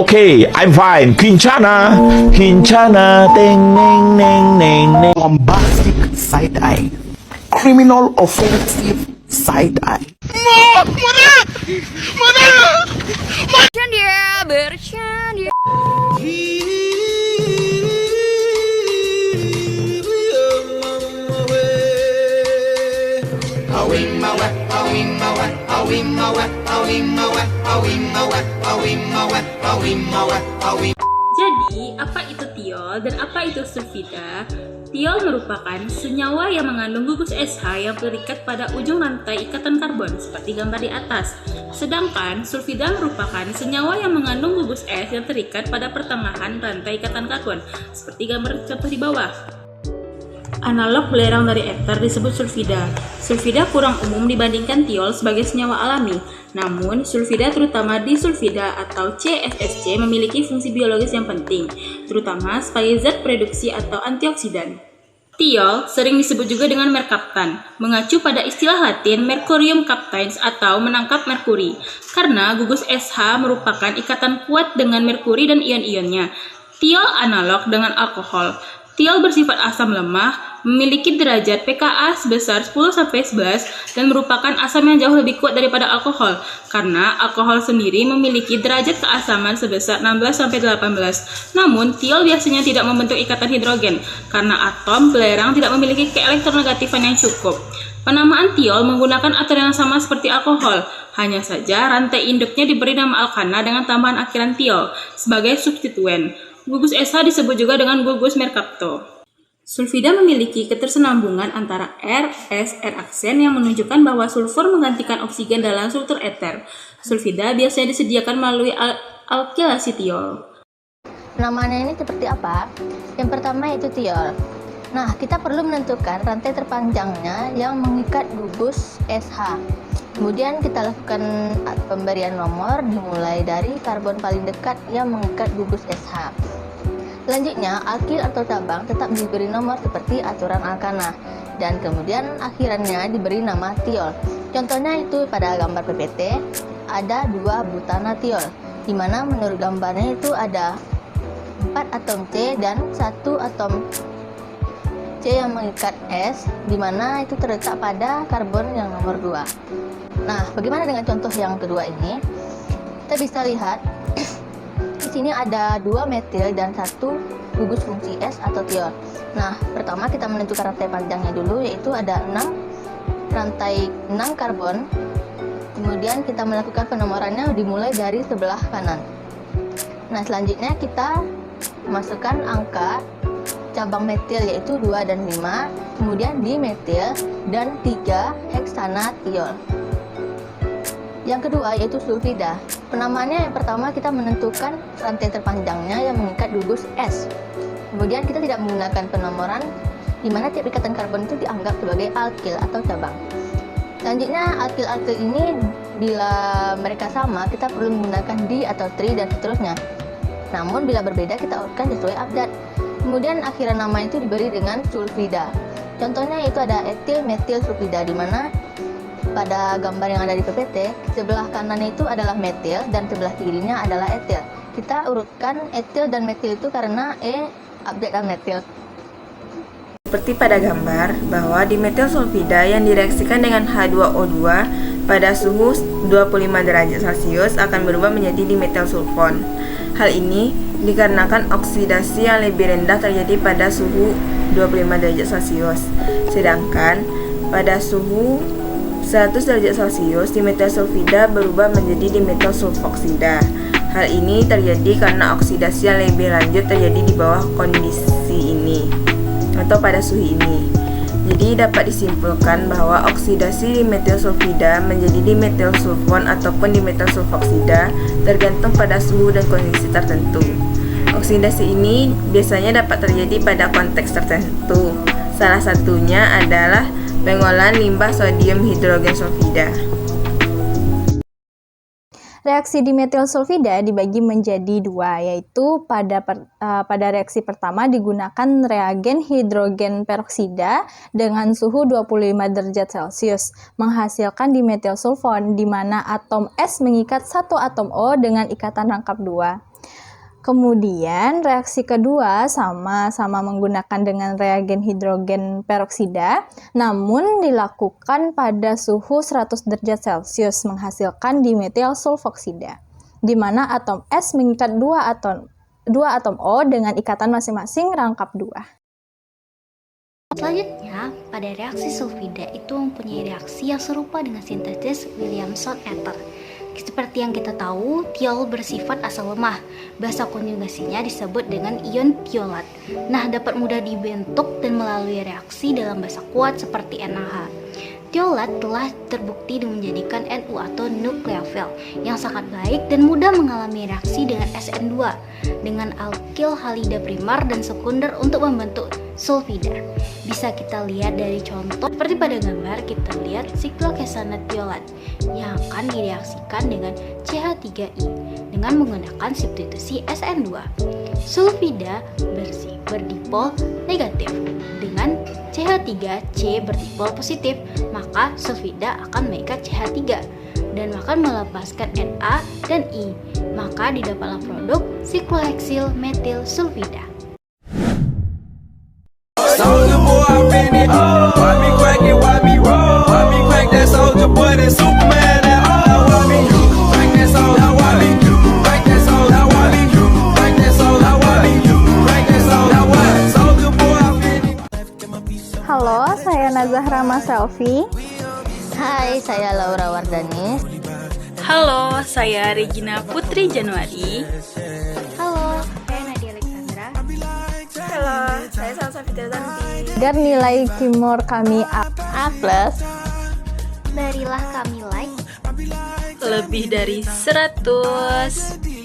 Okay, I'm fine. Quinchana, Quinchana, ding, ding, ding, ding, ding. Bombastic side eye, criminal offensive side eye. Bercanda. Jadi, apa itu tiol dan apa itu sulfida? Tiol merupakan senyawa yang mengandung gugus SH yang terikat pada ujung rantai ikatan karbon seperti gambar di atas. Sedangkan sulfida merupakan senyawa yang mengandung gugus S yang terikat pada pertengahan rantai ikatan karbon seperti gambar contoh di bawah. Analog belerang dari ether disebut sulfida. Sulfida kurang umum dibandingkan tiol sebagai senyawa alami. Namun, sulfida terutama disulfida atau CFSC memiliki fungsi biologis yang penting, terutama sebagai zat produksi atau antioksidan. Tiol sering disebut juga dengan merkaptan, mengacu pada istilah Latin mercurium captains atau menangkap merkuri, karena gugus SH merupakan ikatan kuat dengan merkuri dan ion-ionnya. Tiol analog dengan alkohol. Tiol bersifat asam lemah, memiliki derajat pKa sebesar 10-11 dan merupakan asam yang jauh lebih kuat daripada alkohol, karena alkohol sendiri memiliki derajat keasaman sebesar 16-18. Namun, tiol biasanya tidak membentuk ikatan hidrogen, karena atom belerang tidak memiliki keelektronegatifan yang cukup. Penamaan tiol menggunakan aturan yang sama seperti alkohol, hanya saja rantai induknya diberi nama alkana dengan tambahan akhiran tiol sebagai substituen. Gugus SH disebut juga dengan gugus merkapto. Sulfida memiliki ketersenambungan antara R, S, R aksen yang menunjukkan bahwa sulfur menggantikan oksigen dalam struktur eter. Sulfida biasanya disediakan melalui alkilasi tiol. Namanya ini seperti apa? Yang pertama yaitu tiol. Nah, kita perlu menentukan rantai terpanjangnya yang mengikat gugus SH. Kemudian kita lakukan pemberian nomor dimulai dari karbon paling dekat yang mengikat gugus SH. Selanjutnya, alkil atau cabang tetap diberi nomor seperti aturan alkana, dan kemudian akhirannya diberi nama tiol. Contohnya itu pada gambar PPT ada 2 butana tiol, di mana menurut gambarnya itu ada 4 atom C dan 1 atom C yang mengikat S, di mana itu terletak pada karbon yang nomor 2. Nah, bagaimana dengan contoh yang kedua ini? Kita bisa lihat di sini ada 2 metil dan 1 gugus fungsi S atau tiol. Nah, pertama kita menentukan rantai panjangnya dulu, yaitu ada 6 rantai 6 karbon. Kemudian kita melakukan penomorannya dimulai dari sebelah kanan. Nah, selanjutnya kita masukkan angka cabang metil yaitu 2 dan 5, kemudian dimetil dan 3 heksana tiol. Yang kedua yaitu sulfida. Penamaannya yang pertama kita menentukan rantai terpanjangnya yang mengikat gugus S. Kemudian kita tidak menggunakan penomoran, di mana tiap ikatan karbon itu dianggap sebagai alkil atau cabang. Selanjutnya alkil-alkil ini bila mereka sama kita perlu menggunakan di atau tri dan seterusnya. Namun bila berbeda kita urutkan sesuai abjad. Kemudian akhiran nama itu diberi dengan sulfida. Contohnya itu ada etil metil sulfida, di mana pada gambar yang ada di PPT, sebelah kanan itu adalah metil dan sebelah kirinya adalah etil. Kita urutkan etil dan metil itu karena abjad metil. Seperti pada gambar bahwa dimetil sulfida yang direaksikan dengan H2O2 pada suhu 25 derajat Celcius akan berubah menjadi dimetil sulfon. Hal ini dikarenakan oksidasi yang lebih rendah terjadi pada suhu 25 derajat Celcius. Sedangkan pada suhu 100 derajat Celcius, dimetil sulfida berubah menjadi dimetil sulfoksida. Hal ini terjadi karena oksidasi yang lebih lanjut terjadi di bawah kondisi ini atau pada suhu ini. Jadi dapat disimpulkan bahwa oksidasi dimetil sulfida menjadi dimetil sulfon ataupun dimetil sulfoksida tergantung pada suhu dan kondisi tertentu. Oksidasi ini biasanya dapat terjadi pada konteks tertentu. Salah satunya adalah pengolahan limbah sodium hidrogen sulfida. Reaksi dimetil sulfida dibagi menjadi 2, yaitu pada reaksi pertama digunakan reagen hidrogen peroksida dengan suhu 25 derajat Celcius, menghasilkan dimetil sulfon, di mana atom S mengikat satu atom O dengan ikatan rangkap 2. Kemudian reaksi kedua sama-sama menggunakan dengan reagen hidrogen peroksida, namun dilakukan pada suhu 100 derajat Celcius menghasilkan dimetil sulfoksida, di mana atom S mengikat dua atom O dengan ikatan masing-masing rangkap 2. Selanjutnya, pada reaksi sulfida itu mempunyai reaksi yang serupa dengan sintesis Williamson ether. Seperti yang kita tahu, tiol bersifat asal lemah. Bahasa konjugasinya disebut dengan ion tiolat. Nah, dapat mudah dibentuk dan melalui reaksi dalam bahasa kuat seperti NaH. Tiolat telah terbukti menjadikan Nu atau nukleofil yang sangat baik dan mudah mengalami reaksi dengan SN2 dengan alkil halida primer dan sekunder untuk membentuk sulfida. Bisa kita lihat dari contoh seperti pada gambar, kita lihat siklohexanat tiolat yang akan direaksikan dengan CH3I dengan menggunakan substitusi SN2. Sulfida berdipol negatif dengan CH3C berdipol positif, maka sulfida akan mengikat CH3 dan akan melepaskan Na dan I, maka didapatlah produk sikloheksil metil sulfida. Soulja boy, I been it. Why me crack it? Why me roll? Why me crack that Soulja boy? That Superman? That why me crack that soul? That why me crack that soul? That why me crack that soul? That why me crack that soul? That why Soulja boy, I been it. Halo, saya Nazahra Mas Selvi. Hai, saya Laura Wardani. Halo, saya Regina Putri Januari. Halo, saya Nadia Alexandra. Halo, saya Salsa Fitrianti. Agar nilai Kimor kami A+, Berilah kami like Lebih dari 100.